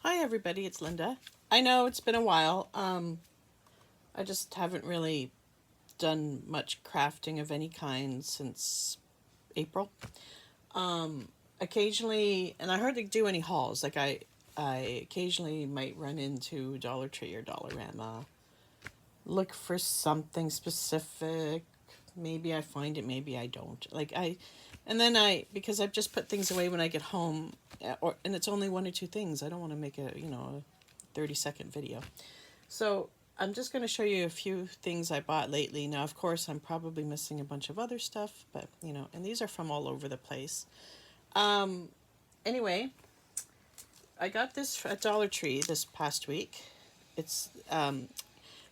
Hi everybody, it's Linda. I know it's been a while. I just haven't really done much crafting of any kind since April. Occasionally, and I hardly do any hauls. I occasionally might run into Dollar Tree or Dollarama, look for something specific. Maybe I find it, maybe I don't. And then because I've just put things away when I get home, and it's only one or two things. I don't want to make a 30-second video. So I'm just going to show you a few things I bought lately. Now, of course, I'm probably missing a bunch of other stuff, but and these are from all over the place. Anyway, I got this at Dollar Tree this past week. It's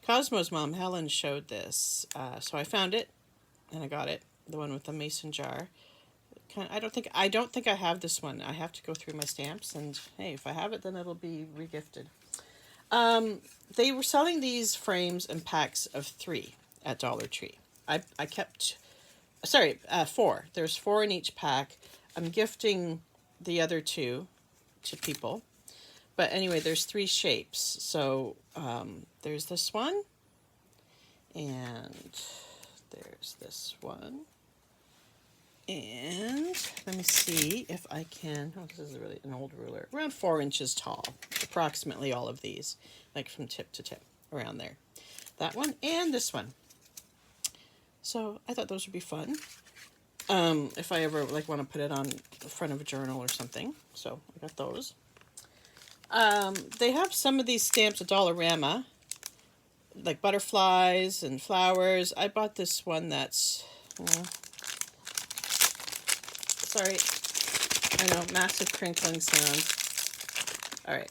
Cosmo's mom, Helen, showed this, so I found it and I got it. The one with the mason jar. I don't think I have this one. I have to go through my stamps, and hey, if I have it, then it'll be regifted. They were selling these frames in packs of 3 at Dollar Tree. I kept, sorry, 4. There's 4 in each pack. I'm gifting the other 2 to people. But anyway, there's 3 shapes. So there's this one, and there's this one. And let me see if I can, this is really an old ruler, around 4 inches tall, approximately all of these, like from tip to tip, around there. That one and this one. So I thought those would be fun. If I ever want to put it on the front of a journal or something. So I got those. They have some of these stamps at Dollarama, like butterflies and flowers. I bought this one that's, sorry, I know, massive crinkling sounds. All right,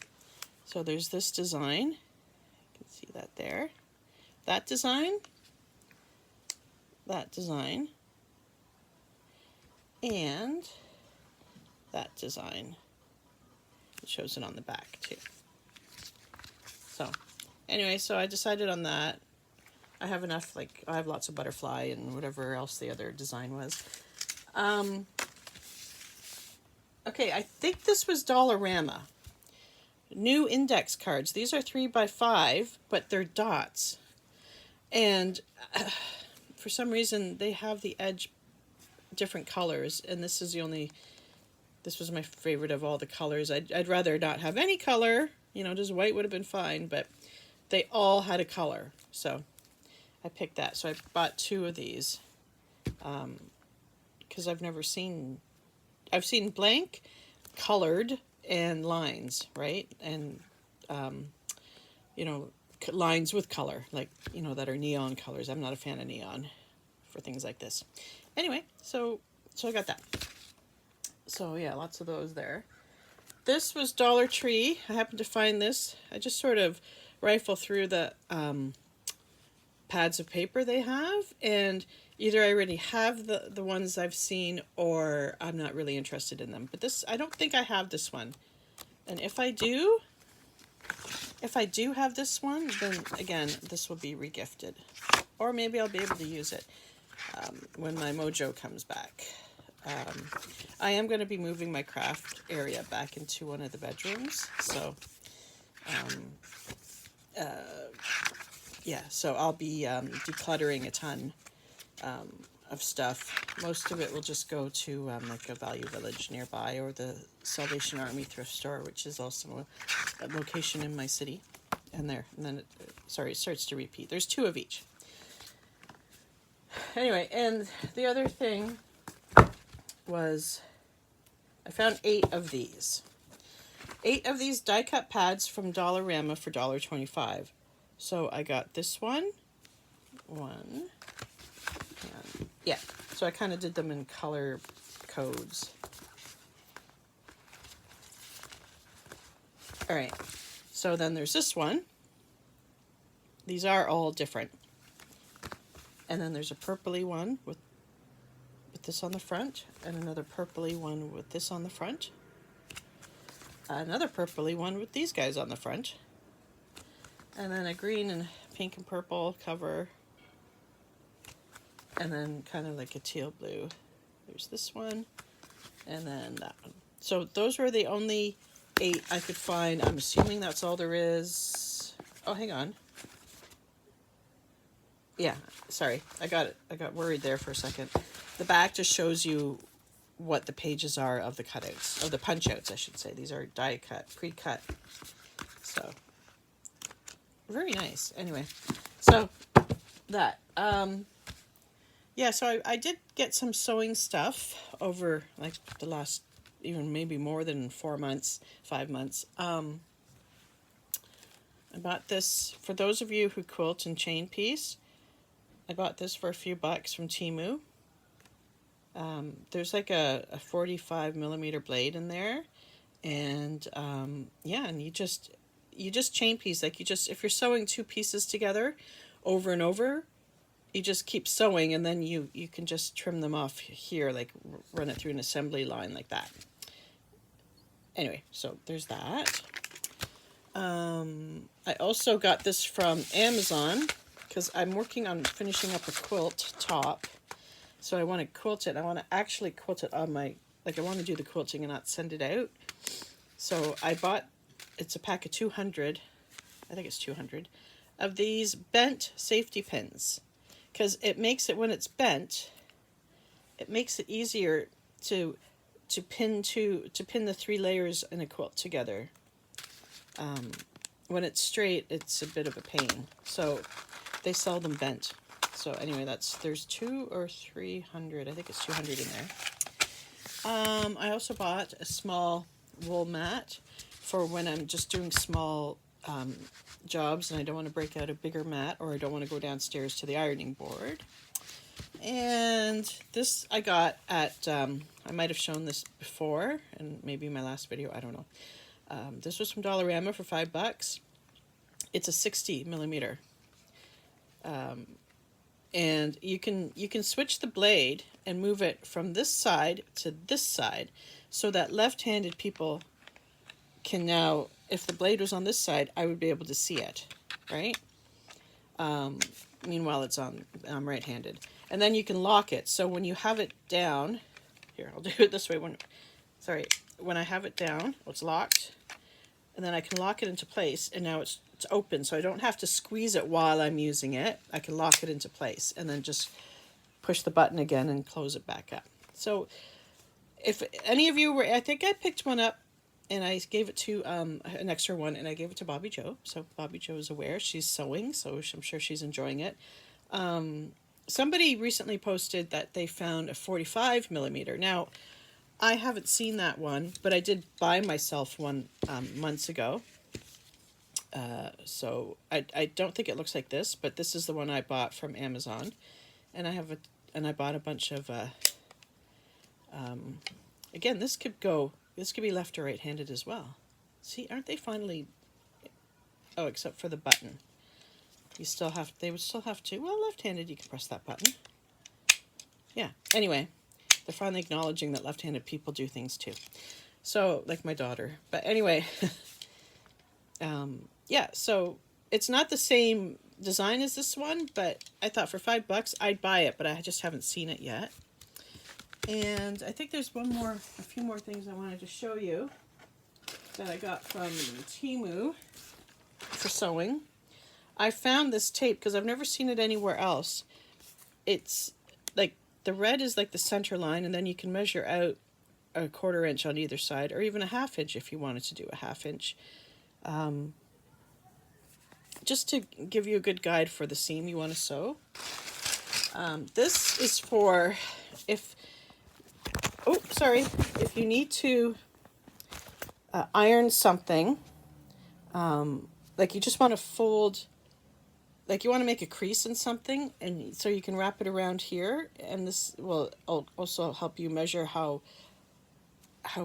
so there's this design. You can see that there. That design, and that design. It shows it on the back too. So anyway, so I decided on that. I have enough, I have lots of butterfly and whatever else the other design was. Okay, I think this was Dollarama. New index cards. These are 3x5, but they're dots. And for some reason, they have the edge different colors, and this was my favorite of all the colors. I'd rather not have any color, just white would have been fine, but they all had a color, so I picked that. So I bought 2 of these, because I've seen blank, colored, and lines, right? And, lines with color, that are neon colors. I'm not a fan of neon for things like this. Anyway, so I got that. So yeah, lots of those there. This was Dollar Tree. I happened to find this. I just sort of rifle through the pads of paper they have, and either I already have the ones I've seen, or I'm not really interested in them. But this, I don't think I have this one. And if I do have this one, then again, this will be regifted. Or maybe I'll be able to use it when my mojo comes back. I am going to be moving my craft area back into one of the bedrooms. So, yeah, so I'll be decluttering a ton of stuff. Most of it will just go to a Value Village nearby, or the Salvation Army thrift store, which is also a location in my city. And then it starts to repeat. There's 2 of each. Anyway, and the other thing was I found 8 of these. 8 of these die cut pads from Dollarama for $1.25. So I got this one. Yeah, so I kind of did them in color codes. All right, so then there's this one. These are all different. And then there's a purpley one with this on the front, and another purpley one with this on the front. Another purpley one with these guys on the front. And then a green and pink and purple cover. And then kind of like a teal blue. There's this one, and then that one. So those were the only 8 I could find. I'm assuming that's all there is. Oh, hang on. Yeah, sorry. I got worried there for a second. The back just shows you what the pages are of the cutouts, of the punch outs, I should say. These are die cut, pre-cut. So, very nice. Anyway, so that. Yeah, so I did get some sewing stuff over like the last, even maybe more than 4 months, 5 months. I bought this, for those of you who quilt and chain piece, I bought this for a few bucks from Temu. There's like a 45 millimeter blade in there, and yeah, and you just chain piece, like if you're sewing 2 pieces together over and over, you just keep sewing, and then you can just trim them off here, like run it through an assembly line like that. Anyway, so there's that. I also got this from Amazon because I'm working on finishing up a quilt top. So I want to quilt it. I want to actually quilt it on my, like I want to do the quilting and not send it out. So I bought, it's a pack of 200, I think it's 200, of these bent safety pins. Because it makes it, when it's bent, it makes it easier to pin the 3 layers in a quilt together. When it's straight, it's a bit of a pain. So they sell them bent. So anyway, there's 200 or 300. I think it's 200 in there. I also bought a small wool mat for when I'm just doing small jobs and I don't want to break out a bigger mat, or I don't want to go downstairs to the ironing board. And this I got at, I might have shown this before, and maybe my last video, I don't know. This was from Dollarama for $5. It's a 60 millimeter. And you can switch the blade and move it from this side to this side, so that left-handed people can now, if the blade was on this side, I would be able to see it, right? Meanwhile, I'm right-handed. And then you can lock it. So when you have it down, here, I'll do it this way. When I have it down, it's locked, and then I can lock it into place, and now it's open, so I don't have to squeeze it while I'm using it. I can lock it into place and then just push the button again and close it back up. So if any of you were, I think I picked one up and I gave it to an extra one, and I gave it to Bobby Joe. So Bobby Joe is aware. She's sewing, so I'm sure she's enjoying it. Somebody recently posted that they found a 45 millimeter. Now, I haven't seen that one, but I did buy myself one months ago. So I don't think it looks like this, but this is the one I bought from Amazon, and I bought a bunch of, again, this could be left or right-handed as well. See, aren't they finally, oh, except for the button. They would still have to, well, left-handed, you can press that button. Yeah, anyway, they're finally acknowledging that left-handed people do things too. So, like my daughter. But anyway, yeah, so it's not the same design as this one, but I thought for $5 I'd buy it, but I just haven't seen it yet. And I think there's a few more things I wanted to show you that I got from Temu for sewing. I found this tape because I've never seen it anywhere else. It's like the red is like the center line, and then you can measure out a 1/4 inch on either side, or even a 1/2 inch if you wanted to do a 1/2 inch. Just to give you a good guide for the seam you want to sew. This is for if you need to iron something, like you just want to fold, like you want to make a crease in something, and so you can wrap it around here, and this will also help you measure how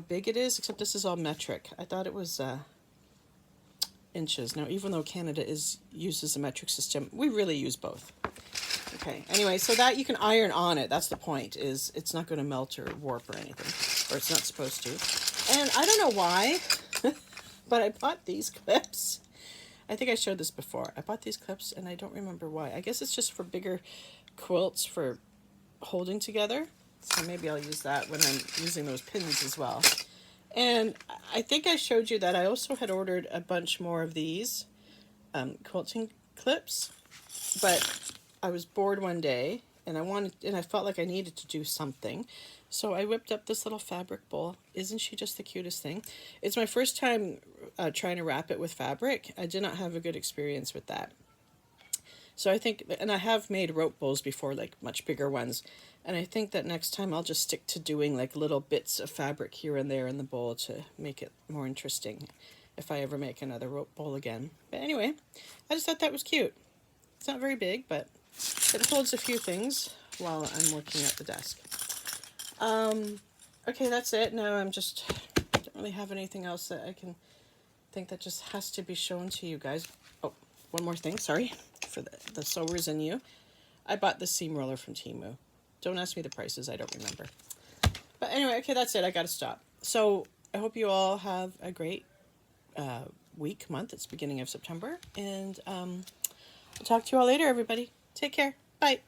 big it is, except this is all metric. I thought it was inches. Now, even though Canada uses a metric system, we really use both. Okay, anyway, so that you can iron on it. That's the point, is it's not going to melt or warp or anything, or it's not supposed to. And I don't know why, but I bought these clips. I think I showed this before. I bought these clips, and I don't remember why. I guess it's just for bigger quilts for holding together. So maybe I'll use that when I'm using those pins as well. And I think I showed you that I also had ordered a bunch more of these quilting clips, but I was bored one day and I felt like I needed to do something. So I whipped up this little fabric bowl. Isn't she just the cutest thing? It's my first time trying to wrap it with fabric. I did not have a good experience with that. So I think, and I have made rope bowls before, like much bigger ones. And I think that next time I'll just stick to doing like little bits of fabric here and there in the bowl to make it more interesting if I ever make another rope bowl again. But anyway, I just thought that was cute. It's not very big, but it holds a few things while I'm working at the desk. Okay, that's it. Now don't really have anything else that I can think that just has to be shown to you guys. Oh, one more thing, sorry, for the sewers in you. I bought the seam roller from Temu. Don't ask me the prices, I don't remember. But anyway, okay, that's it. I gotta stop. So I hope you all have a great week, month. It's beginning of September. And I'll talk to you all later, everybody. Take care. Bye.